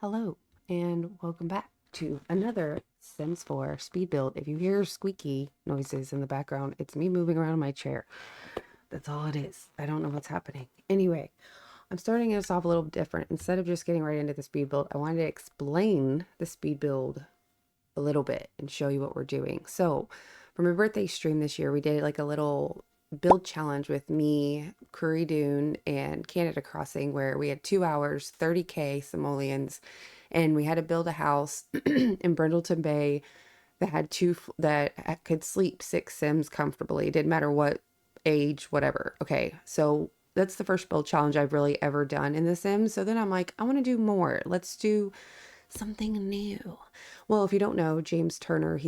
Hello, and welcome back to another Sims 4 speed build. If you hear squeaky noises in the background, it's me moving around in my chair. That's all it is. I don't know what's happening. Anyway, I'm starting us off a little different. Instead of just getting right into the speed build, I wanted to explain the speed build a little bit and show you what we're doing. So, for my birthday stream this year, we did like a little build challenge with me, Curry Dune, and Canada Crossing, where we had 2 hours, 30K simoleons, and we had to build a house in Brindleton Bay that had that could sleep 6 Sims comfortably. It didn't matter what age, whatever. Okay, so that's the first build challenge I've really ever done in The Sims. So then I'm like, I want to do more. Let's do something new. Well, if you don't know, James Turner,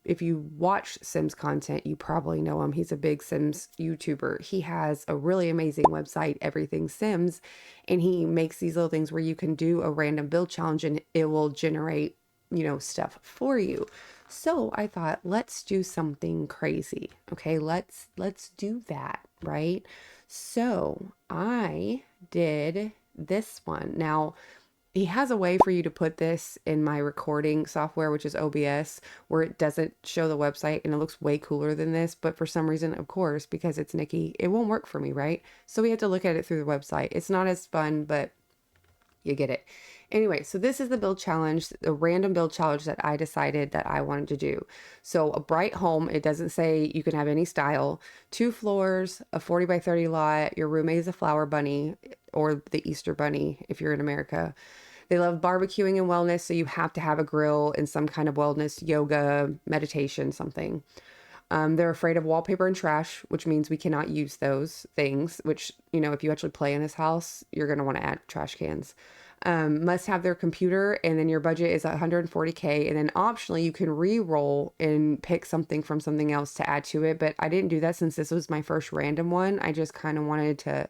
if you watch Sims content, you probably know him. He's a big Sims YouTuber. He has a really amazing website, Everything Sims, and he makes these little things where you can do a random build challenge and it will generate, stuff for you. So I thought, let's do something crazy. Okay, let's do that, right? So I did this one. Now, he has a way for you to put this in my recording software, which is OBS, where it doesn't show the website and it looks way cooler than this. But for some reason, of course, because it's Nikki, it won't work for me, right? So we have to look at it through the website. It's not as fun, but you get it. Anyway, so this is the build challenge, the random build challenge that I decided that I wanted to do. So a bright home, it doesn't say you can have any style, 2 floors, a 40 by 30 lot, your roommate is a flower bunny or the Easter bunny if you're in America. They love barbecuing and wellness, so you have to have a grill and some kind of wellness, yoga, meditation, something. They're afraid of wallpaper and trash, which means we cannot use those things, which, if you actually play in this house, you're going to want to add trash cans. Must have their computer, and then your budget is 140K. And then optionally, you can re-roll and pick something from something else to add to it. But I didn't do that since this was my first random one. I just kind of wanted to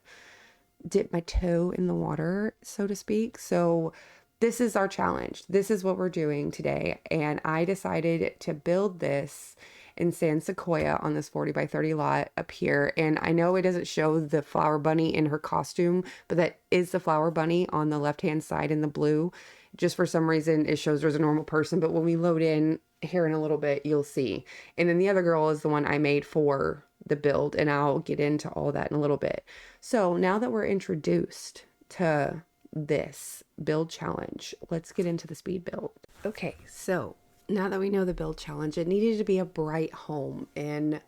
dip my toe in the water, so to speak. So this is our challenge. This is what we're doing today. And I decided to build this in San Sequoia on this 40 by 30 lot up here. And I know it doesn't show the flower bunny in her costume, but that is the flower bunny on the left-hand side in the blue. Just for some reason, it shows her as a normal person. But when we load in here in a little bit, you'll see. And then the other girl is the one I made for the build. And I'll get into all that in a little bit. So now that we're introduced to this build challenge, let's get into the speed build. Okay, so now that we know the build challenge, it needed to be a bright home. And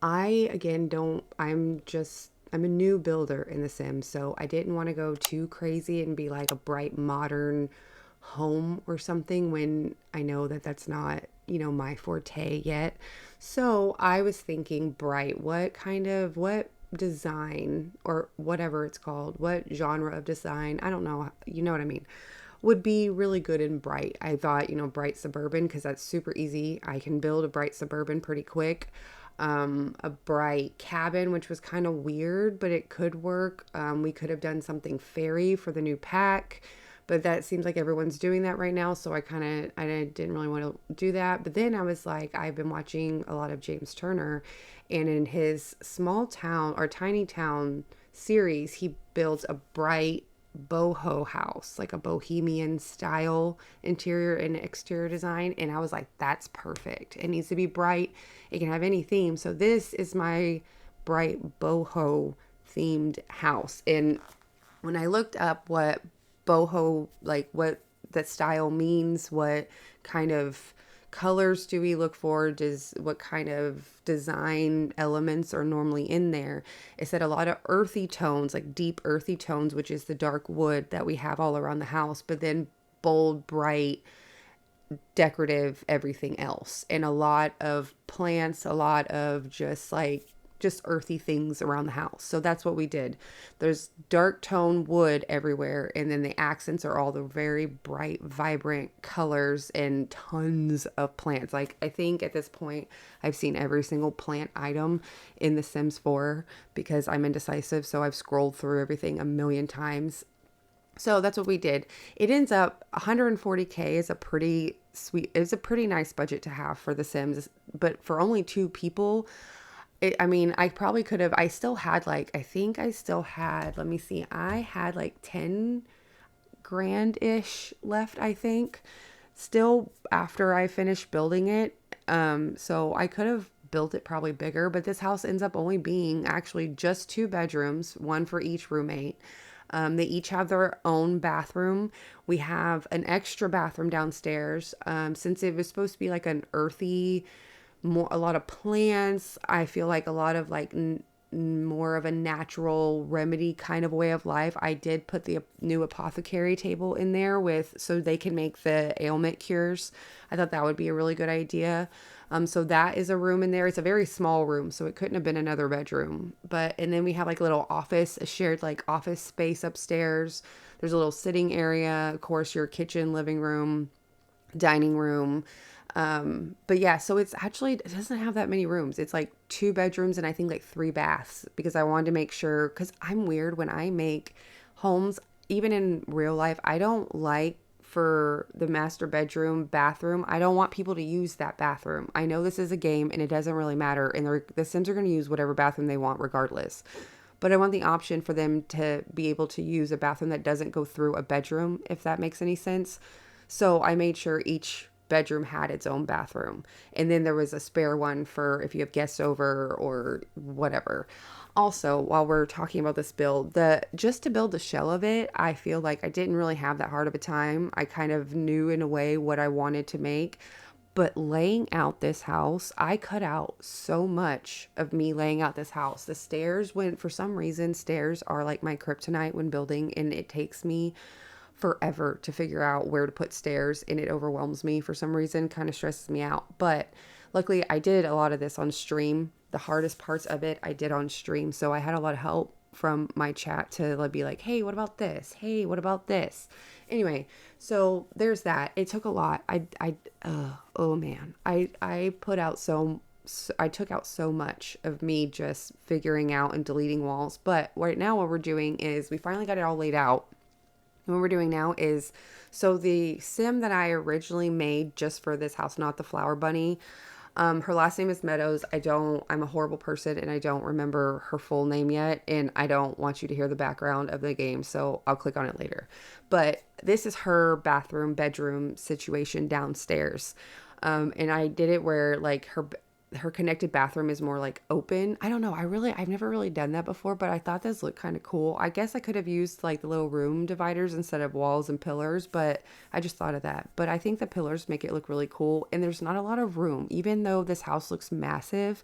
I, again, I'm a new builder in The Sims, so I didn't want to go too crazy and be like a bright modern home or something when I know that that's not, my forte yet. So I was thinking bright. What design or whatever it's called, what genre of design, I don't know, you know what I mean, would be really good and bright. I thought, bright suburban, because that's super easy. I can build a bright suburban pretty quick. A bright cabin, which was kind of weird, but it could work. We could have done something fairy for the new pack, but that seems like everyone's doing that right now. So I didn't really want to do that. But then I was like, I've been watching a lot of James Turner, and in his small town or tiny town series, he builds a bright boho house, like a bohemian style interior and exterior design. And I was like, that's perfect. It needs to be bright. It can have any theme. So this is my bright boho themed house. And when I looked up what boho, like what that style means, what kind of colors do we look for, what kind of design elements are normally in there, it said a lot of earthy tones, like deep earthy tones, which is the dark wood that we have all around the house, but then bold, bright, decorative everything else, and a lot of plants, a lot of just earthy things around the house. So that's what we did. There's dark tone wood everywhere, and then the accents are all the very bright, vibrant colors and tons of plants. Like, I think at this point I've seen every single plant item in The Sims 4 because I'm indecisive, so I've scrolled through everything a million times. So that's what we did. It ends up 140K is a pretty nice budget to have for The Sims, but for only 2 people, I probably could have, I think I still had, let me see, I had like 10 grand-ish left, I think, still after I finished building it. So I could have built it probably bigger, but this house ends up only being actually just 2 bedrooms, one for each roommate. They each have their own bathroom. We have an extra bathroom downstairs. Since it was supposed to be like an earthy, a lot of plants, I feel like a lot of like more of a natural remedy kind of way of life. I did put the new apothecary table in there so they can make the ailment cures. I thought that would be a really good idea. So that is a room in there. It's a very small room, so it couldn't have been another bedroom. And then we have like a little office, a shared like office space upstairs. There's a little sitting area, of course, your kitchen, living room, dining room. But yeah, so it doesn't have that many rooms. It's like 2 bedrooms and I think like 3 baths, because I wanted to make sure, because I'm weird when I make homes, even in real life, I don't like for the master bedroom bathroom. I don't want people to use that bathroom. I know this is a game and it doesn't really matter. And the Sims are going to use whatever bathroom they want regardless. But I want the option for them to be able to use a bathroom that doesn't go through a bedroom, if that makes any sense. So I made sure each bedroom had its own bathroom. And then there was a spare one for if you have guests over or whatever. Also, while we're talking about this build, just to build the shell of it, I feel like I didn't really have that hard of a time. I kind of knew in a way what I wanted to make. But laying out this house, I cut out so much of me laying out this house. The stairs, for some reason, stairs are like my kryptonite when building, and it takes me forever to figure out where to put stairs, and it overwhelms me for some reason, kind of stresses me out. But luckily I did a lot of this on stream. The hardest parts of it I did on stream, so I had a lot of help from my chat to be like, hey, what about this? Hey, what about this? Anyway, so there's that. It took a lot. Oh man, I took out so much of me just figuring out and deleting walls. But right now what we're doing is we finally got it all laid out. What we're doing now is, so the sim that I originally made just for this house, not the flower bunny, her last name is Meadows. I'm a horrible person and I don't remember her full name yet. And I don't want you to hear the background of the game, so I'll click on it later. But this is her bedroom situation downstairs. And I did it where like her connected bathroom is more like open. I don't know. I've never really done that before, but I thought this looked kind of cool. I guess I could have used like the little room dividers instead of walls and pillars, but I just thought of that. But I think the pillars make it look really cool. And there's not a lot of room. Even though this house looks massive,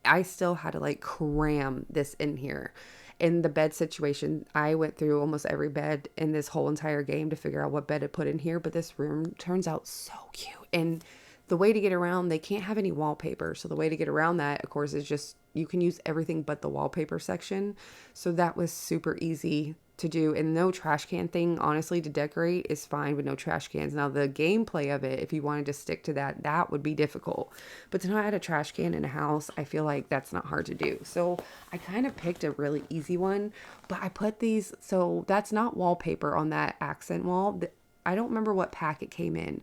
I still had to like cram this in here. In the bed situation, I went through almost every bed in this whole entire game to figure out what bed to put in here. But this room turns out so cute. And the way to get around, they can't have any wallpaper. So the way to get around that, of course, is just you can use everything but the wallpaper section. So that was super easy to do. And no trash can thing, honestly, to decorate is fine with no trash cans. Now, the gameplay of it, if you wanted to stick to that, that would be difficult. But to not add a trash can in a house, I feel like that's not hard to do. So I kind of picked a really easy one. But I put these, so that's not wallpaper on that accent wall. I don't remember what pack it came in.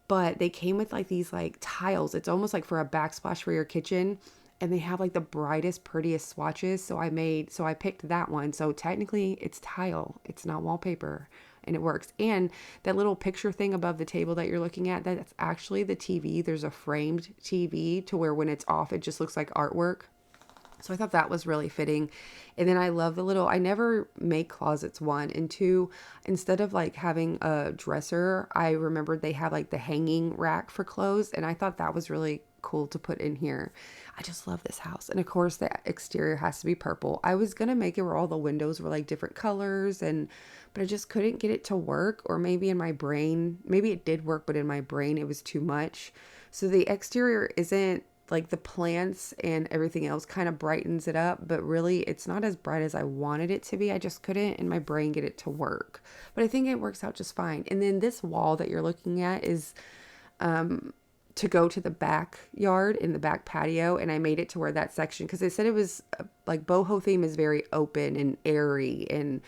But they came with like these like tiles. It's almost like for a backsplash for your kitchen. And they have like the brightest, prettiest swatches. So I picked that one. So technically it's tile. It's not wallpaper. And it works. And that little picture thing above the table that you're looking at, that's actually the TV. There's a framed TV to where when it's off, it just looks like artwork. So I thought that was really fitting. And then I love I never make closets, 1 and 2. Instead of like having a dresser, I remembered they have like the hanging rack for clothes. And I thought that was really cool to put in here. I just love this house. And of course the exterior has to be purple. I was going to make it where all the windows were like different colors, but I just couldn't get it to work. Or maybe in my brain, maybe it did work, but in my brain it was too much. So the exterior isn't, like the plants and everything else kind of brightens it up, but really it's not as bright as I wanted it to be. I just couldn't in my brain get it to work, but I think it works out just fine. And then this wall that you're looking at is to go to the backyard in the back patio, and I made it to where that section, because they said it was like BOHO theme is very open and airy, and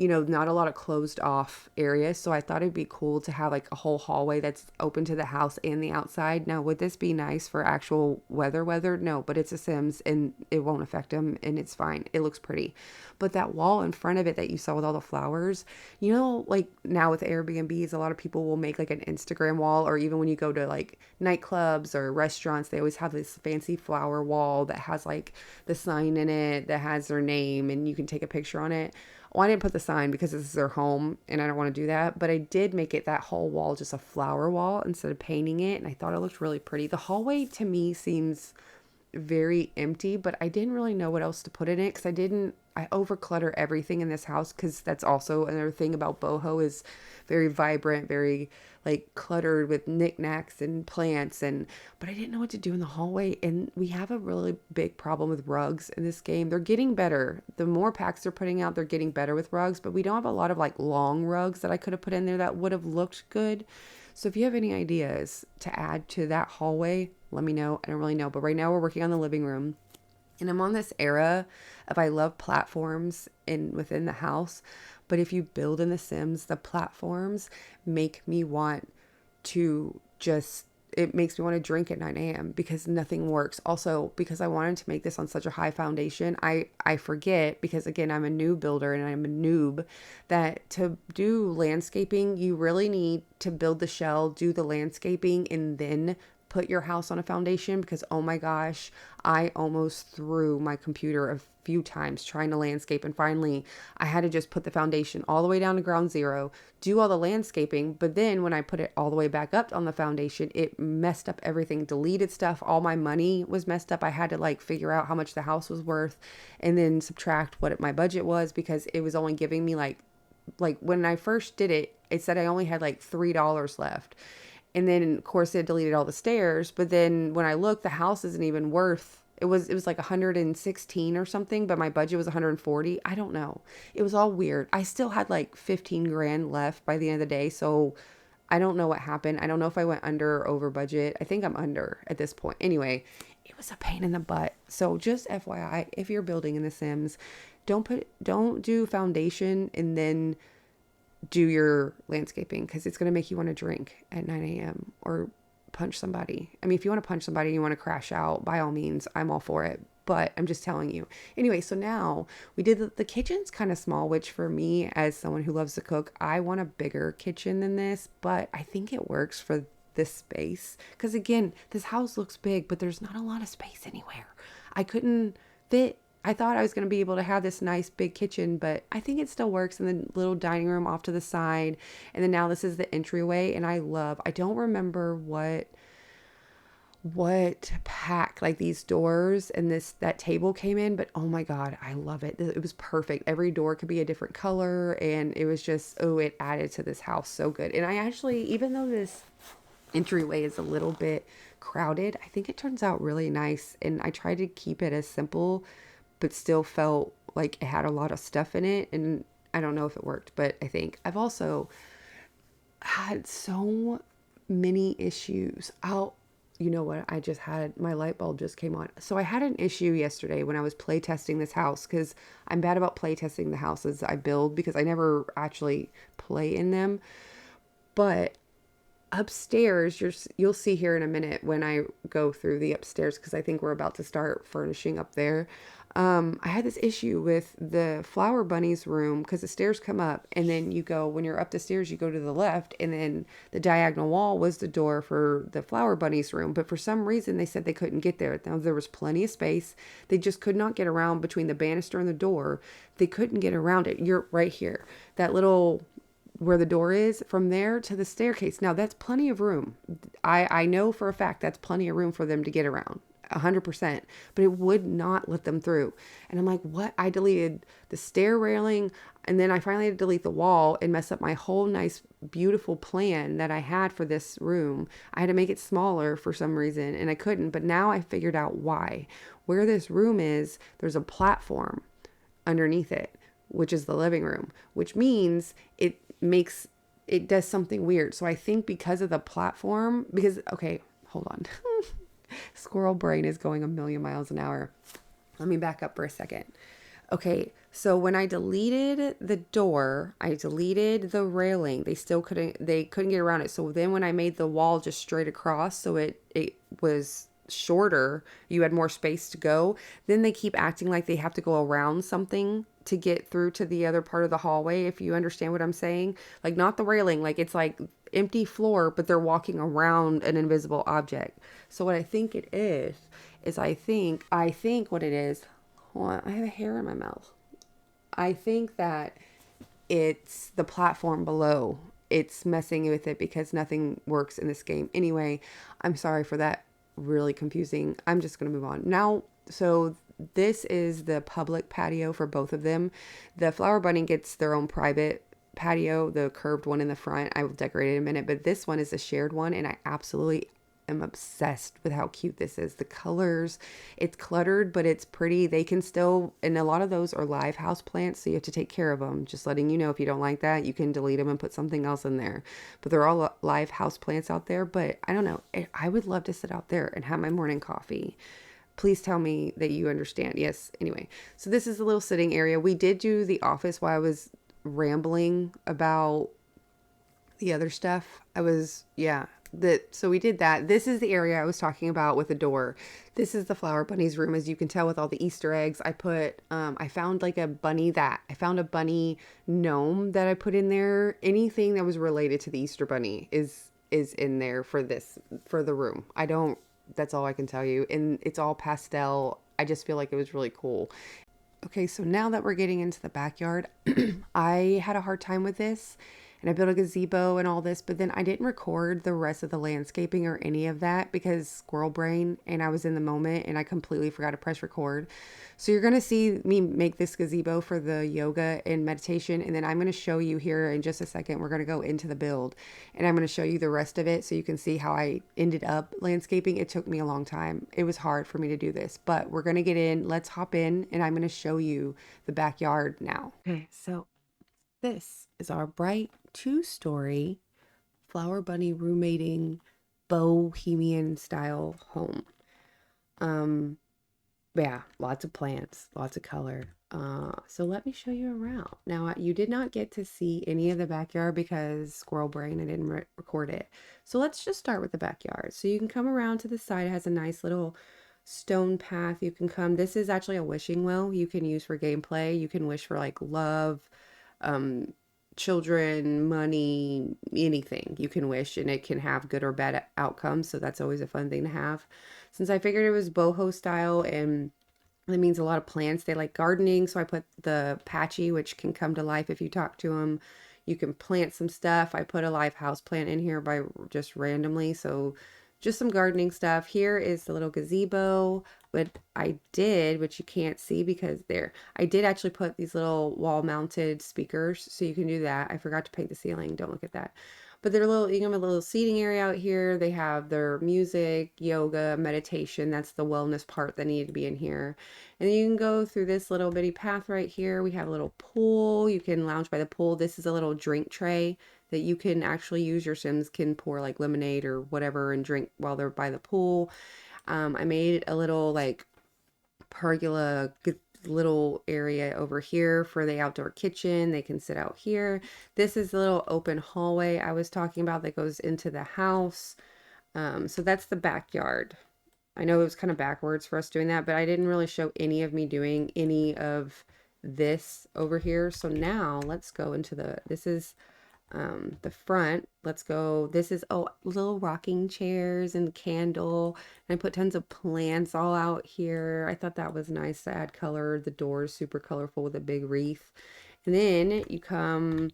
not a lot of closed off areas. So I thought it'd be cool to have like a whole hallway that's open to the house and the outside. Now, would this be nice for actual weather? No, but it's a Sims and it won't affect them and it's fine. It looks pretty. But that wall in front of it that you saw with all the flowers, like now with Airbnbs, a lot of people will make like an Instagram wall, or even when you go to like nightclubs or restaurants, they always have this fancy flower wall that has like the sign in it that has their name and you can take a picture on it. Well, I didn't put the sign because this is their home and I don't want to do that, but I did make it that whole wall just a flower wall instead of painting it, and I thought it looked really pretty. The hallway to me seems very empty, but I didn't really know what else to put in it because I overclutter everything in this house, because that's also another thing about boho is very vibrant, very like cluttered with knickknacks and plants, but I didn't know what to do in the hallway. And we have a really big problem with rugs in this game. They're getting better. The more packs they're putting out, they're getting better with rugs, but we don't have a lot of like long rugs that I could have put in there that would have looked good. So if you have any ideas to add to that hallway, let me know. I don't really know, but right now we're working on the living room. And I'm on this era of, I love platforms within the house, but if you build in The Sims, the platforms make me want to it makes me want to drink at 9 a.m. because nothing works. Also, because I wanted to make this on such a high foundation, I forget, because again, I'm a new builder and I'm a noob, that to do landscaping, you really need to build the shell, do the landscaping, and then put your house on a foundation. Because oh my gosh, I almost threw my computer a few times trying to landscape, and finally I had to just put the foundation all the way down to ground zero, do all the landscaping, but then when I put it all the way back up on the foundation, it messed up everything, deleted stuff, all my money was messed up. I had to like figure out how much the house was worth and then subtract what my budget was, because it was only giving me like when I first did it, it said I only had like $3 left. And then of course it deleted all the stairs. But then when I looked, the house isn't even worth, it was like 116 or something, but my budget was 140. I don't know. It was all weird. I still had like 15 grand left by the end of the day. So I don't know what happened. I don't know if I went under or over budget. I think I'm under at this point. Anyway, it was a pain in the butt. So just FYI, if you're building in The Sims, don't do foundation and then do your landscaping, because it's going to make you want to drink at 9 a.m. or punch somebody. I mean, if you want to punch somebody and you want to crash out, by all means, I'm all for it. But I'm just telling you. Anyway, so now we did the kitchen's kind of small, which for me, as someone who loves to cook, I want a bigger kitchen than this. But I think it works for this space. Because again, this house looks big, but there's not a lot of space anywhere. I couldn't fit. I thought I was going to be able to have this nice big kitchen, but I think it still works in the little dining room off to the side. And then now this is the entryway, and I don't remember what pack like these doors and that table came in, but oh my God, I love it. It was perfect. Every door could be a different color, and it was just, it added to this house so good. And I actually, even though this entryway is a little bit crowded, I think it turns out really nice. And I tried to keep it as simple, but still felt like it had a lot of stuff in it. And I don't know if it worked, but I think I've also had so many issues. You know what? I just had, my light bulb just came on. So I had an issue yesterday when I was play testing this house, because I'm bad about play testing the houses I build because I never actually play in them. But upstairs, you'll see here in a minute when I go through the upstairs, because I think we're about to start furnishing up there. I had this issue with the flower bunny's room, because the stairs come up and then when you're up the stairs, you go to the left, and then the diagonal wall was the door for the flower bunny's room. But for some reason, they said they couldn't get there. Now, there was plenty of space. They just could not get around between the banister and the door. They couldn't get around it. You're right here. That little, where the door is, from there to the staircase. Now that's plenty of room. I know for a fact that's plenty of room for them to get around, 100%, but it would not let them through. And I'm like, what? I deleted the stair railing, and then I finally had to delete the wall and mess up my whole nice, beautiful plan that I had for this room. I had to make it smaller for some reason, and I couldn't, but now I figured out why. Where this room is, there's a platform underneath it, which is the living room, which means it does something weird. So I think because of the platform, okay, hold on. Squirrel brain is going a million miles an hour. Let me back up for a second. Okay, so when I deleted the door, I deleted the railing. They couldn't get around it. So then when I made the wall just straight across so it was shorter, you had more space to go. Then they keep acting like they have to go around something to get through to the other part of the hallway, if you understand what I'm saying. Like not the railing, like it's like empty floor, but they're walking around an invisible object. So what I think it is I think what it is. Hold on, I have a hair in my mouth. I think that it's the platform below. It's messing with it because nothing works in this game. Anyway, I'm sorry for that. Really confusing. I'm just going to move on. Now, so this is the public patio for both of them. The Flower Bunny gets their own private patio, the curved one in the front. I will decorate it in a minute, but this one is a shared one, and I absolutely am obsessed with how cute this is. The colors, it's cluttered, but it's pretty. They can still, and a lot of those are live house plants, so you have to take care of them. Just letting you know, if you don't like that, you can delete them and put something else in there. But they're all live house plants out there. But I don't know. I would love to sit out there and have my morning coffee. Please tell me that you understand. Yes. Anyway, so this is the little sitting area. We did do the office while I was rambling about the other stuff. Yeah, so we did that. This is the area I was talking about with the door. This is the Flower Bunny's room, as you can tell, with all the Easter eggs. I found like I found a bunny gnome that I put in there. Anything that was related to the Easter Bunny is in there for the room. That's all I can tell you. And it's all pastel. I just feel like it was really cool. Okay, so now that we're getting into the backyard, I had a hard time with this and I built a gazebo and all this, but then I didn't record the rest of the landscaping or any of that because squirrel brain, and I was in the moment and I completely forgot to press record. So you're going to see me make this gazebo for the yoga and meditation, and then I'm going to show you here in just a second. We're going to go into the build and I'm going to show you the rest of it so you can see how I ended up landscaping. It took me a long time. It was hard for me to do this, but we're going to get in. Let's hop in and I'm going to show you the backyard now. Okay, so this is our bright two-story Flower Bunny roommating bohemian style home. Um, yeah, lots of plants, lots of color. So let me show you around. Now, you did not get to see any of the backyard because squirrel brain, I didn't record it. So let's just start with the backyard. So you can come around to the side. It has a nice little stone path. You can come. This is actually a wishing well you can use for gameplay. You can wish for like love, um, children, money, anything you can wish, and it can have good or bad outcomes. So that's always a fun thing to have. Since I figured it was boho style and that means a lot of plants, they like gardening. So I put the patchy, which can come to life if you talk to them. You can plant some stuff. I put a live house plant in here by just randomly. So just some gardening stuff. Here is the little gazebo. What I did, which you can't see because I did actually put these little wall mounted speakers. So you can do that. I forgot to paint the ceiling. Don't look at that. But you can have a little seating area out here. They have their music, yoga, meditation. That's the wellness part that needed to be in here. And then you can go through this little bitty path right here. We have a little pool. You can lounge by the pool. This is a little drink tray that you can actually use. Your Sims can pour like lemonade or whatever and drink while they're by the pool. I made a little like pergola little area over here for the outdoor kitchen. They can sit out here. This is the little open hallway I was talking about that goes into the house. So that's the backyard. I know it was kind of backwards for us doing that, but I didn't really show any of me doing any of this over here. So now let's go into this is the front. Let's go. This is, little rocking chairs and candle. And I put tons of plants all out here. I thought that was nice to add color. The door is super colorful with a big wreath. And then you come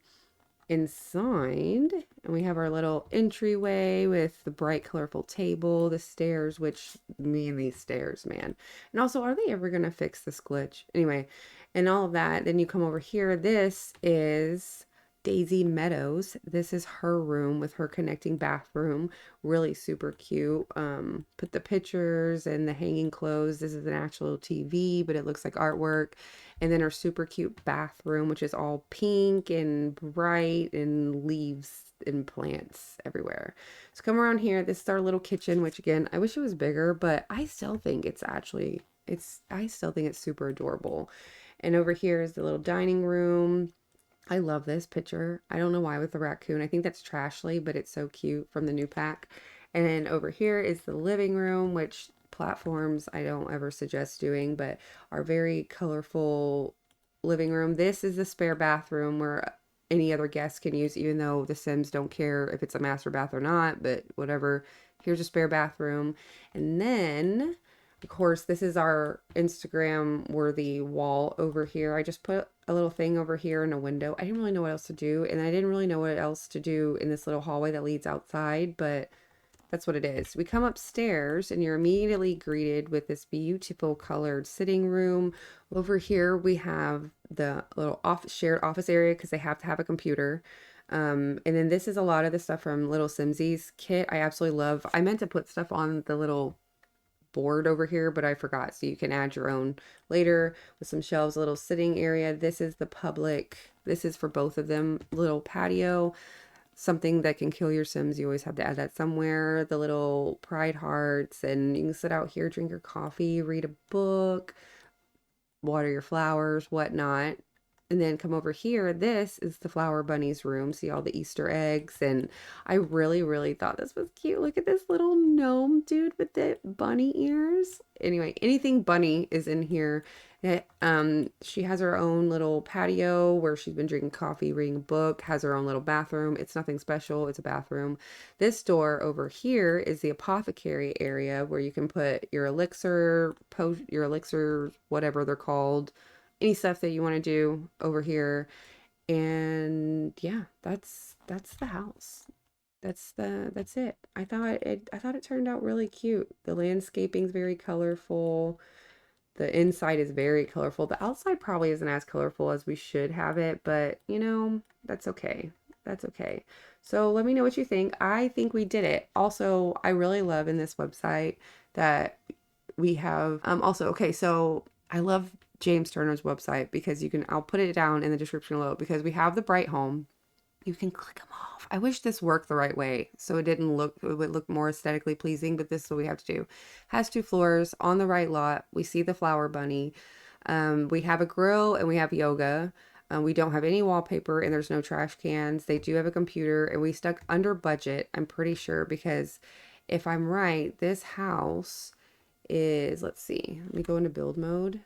inside and we have our little entryway with the bright colorful table, the stairs, which me and these stairs, man. And also, are they ever gonna fix this glitch? Anyway, and all of that. Then you come over here. This is Daisy Meadows. This is her room with her connecting bathroom. Really super cute. Put the pictures and the hanging clothes. This is an actual TV, but it looks like artwork. And then her super cute bathroom, which is all pink and bright and leaves and plants everywhere. So come around here. This is our little kitchen, which again, I wish it was bigger, but I still think it's super adorable. And over here is the little dining room. I love this picture. I don't know why with the raccoon. I think that's Trashly, but it's so cute from the new pack. And then over here is the living room, which platforms I don't ever suggest doing, but are very colorful living room. This is the spare bathroom where any other guest can use, even though the Sims don't care if it's a master bath or not, but whatever. Here's a spare bathroom. And then, of course, this is our Instagram worthy wall over here. I just put a little thing over here in a window. I didn't really know what else to do, and I didn't really know what else to do in this little hallway that leads outside, but that's what it is. We come upstairs and you're immediately greeted with this beautiful colored sitting room. Over here we have the little shared office area because they have to have a computer. And then this is a lot of the stuff from Little Simsies kit. I absolutely love. I meant to put stuff on the little board over here, but I forgot. So you can add your own later with some shelves, a little sitting area. This is the public. This is for both of them. Little patio. Something that can kill your Sims. You always have to add that somewhere. The little pride hearts, and you can sit out here, drink your coffee, read a book, water your flowers, whatnot. And then come over here. This is the flower bunny's room. See all the Easter eggs. And I really, really thought this was cute. Look at this little gnome dude with the bunny ears. Anyway, anything bunny is in here. She has her own little patio where she's been drinking coffee, reading a book, has her own little bathroom. It's nothing special. It's a bathroom. This door over here is the apothecary area where you can put your elixir, your elixir, whatever they're called, any stuff that you want to do over here. And yeah, that's the house. That's it. I thought it turned out really cute. The landscaping's very colorful. The inside is very colorful. The outside probably isn't as colorful as we should have it, but you know, that's okay. That's okay. So let me know what you think. I think we did it. Also, I really love in this website that we have also, okay, so I love James Turner's website because I'll put it down in the description below because we have the Bright Home. You can click them off. I wish this worked the right way so it would look more aesthetically pleasing, but this is what we have to do. Has 2 floors on the right lot. We see the flower bunny. We have a grill and we have yoga. We don't have any wallpaper and there's no trash cans. They do have a computer and we stuck under budget, I'm pretty sure, because if I'm right, this house is, let's see, let me go into build mode.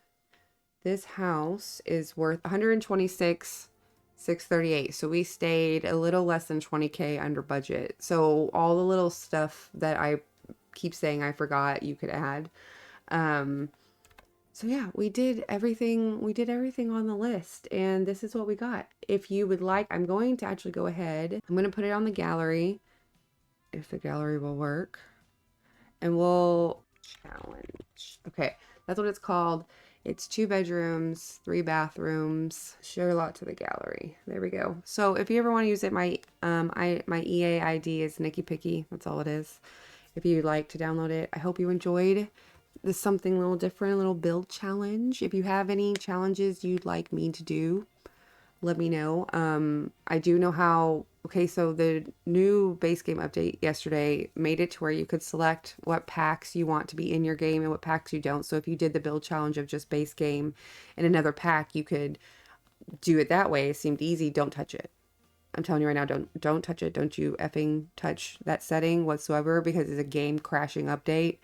This house is worth 126,638. So we stayed a little less than 20K under budget. So all the little stuff that I keep saying I forgot, you could add. So yeah, we did everything on the list and this is what we got. If you would like, I'm going to actually go ahead. I'm going to put it on the gallery if the gallery will work. And we'll challenge. Okay, that's what it's called. It's 2 bedrooms, 3 bathrooms. Share a lot to the gallery. There we go. So if you ever want to use it, my EA ID is Nikki Picky. That's all it is. If you'd like to download it, I hope you enjoyed this something a little different, a little build challenge. If you have any challenges you'd like me to do, let me know. I do know how. Okay, so the new base game update yesterday made it to where you could select what packs you want to be in your game and what packs you don't. So if you did the build challenge of just base game and another pack, you could do it that way. It seemed easy. Don't touch it. I'm telling you right now, don't touch it. Don't you effing touch that setting whatsoever because it's a game crashing update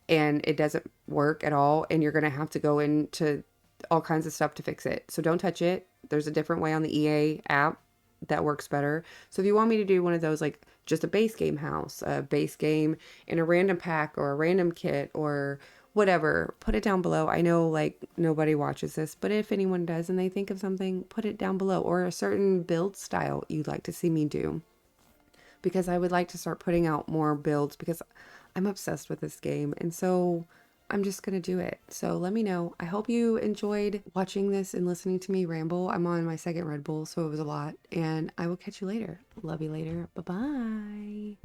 and it doesn't work at all. And you're going to have to go into all kinds of stuff to fix it. So don't touch it. There's a different way on the EA app that works better. So if you want me to do one of those, like just a base game house, a base game in a random pack or a random kit or whatever, put it down below. I know like nobody watches this, but if anyone does and they think of something, put it down below, or a certain build style you'd like to see me do, because I would like to start putting out more builds because I'm obsessed with this game. And so I'm just going to do it. So let me know. I hope you enjoyed watching this and listening to me ramble. I'm on my 2nd Red Bull, so it was a lot. And I will catch you later. Love you later. Bye-bye.